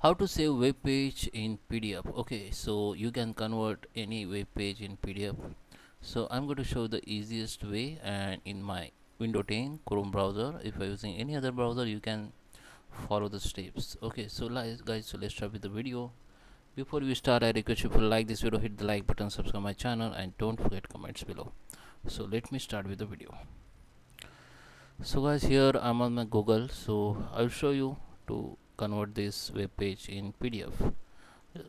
How to save web page in PDF. Okay, so you can convert any web page in PDF. So I'm going to show the easiest way, and in my window 10 Chrome browser. If you're using any other browser, you can follow the steps. Okay, so guys, so let's start with the video. Before we start, I request you to like this video, hit the like button, subscribe my channel, and don't forget comments below. So let me start with the video. So guys, here I'm on my Google, so I'll show you to convert this web page in PDF.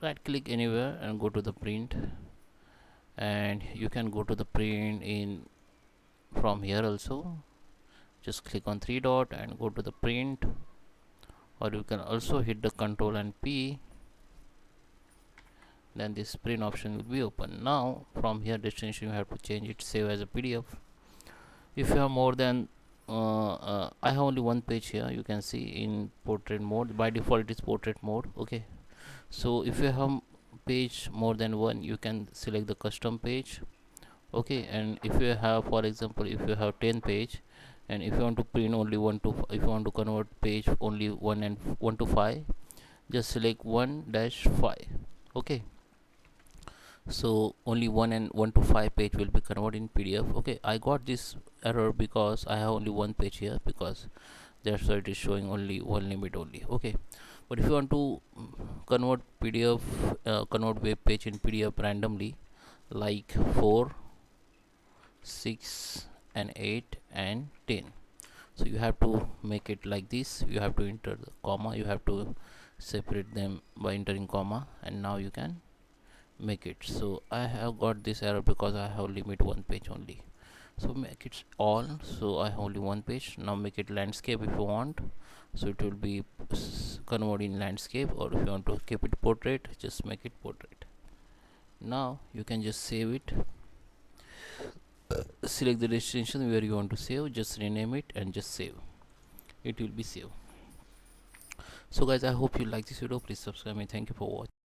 Right click anywhere and go to the print, and you can go to the print in from here also. Just click on three dot and go to the print, or you can also hit the Control and P, then this print option will be open. Now from here destination you have to change it, save as a PDF. If you have more than I have only one page here, you can see in portrait mode. By default it is portrait mode. Okay, so if you have page more than one, you can select the custom page. Okay, and if you have, for example, if you have 10 page, and if you want to print only 1 to if you want to convert page only 1 and 1 to 5, just select 1-5. Okay, so only 1 and 1 to 5 page will be converted in PDF. Okay, I got this error because I have only one page here, because that's why it is showing only one limit only. Okay, but if you want to convert PDF, convert web page in PDF randomly, like 4, 6 and 8 and 10, so you have to make it like this. You have to enter the comma, you have to separate them by entering comma, and now you can make it. So I have got this error because I have limit one page only. So make it all, so I have only one page. Now make it landscape if you want, so it will be convert in landscape, or if you want to keep it portrait, just make it portrait. Now you can just save it. Select the destination where you want to save, just rename it and just save. It will be saved. So guys, I hope you like this video. Please subscribe me. Thank you for watching.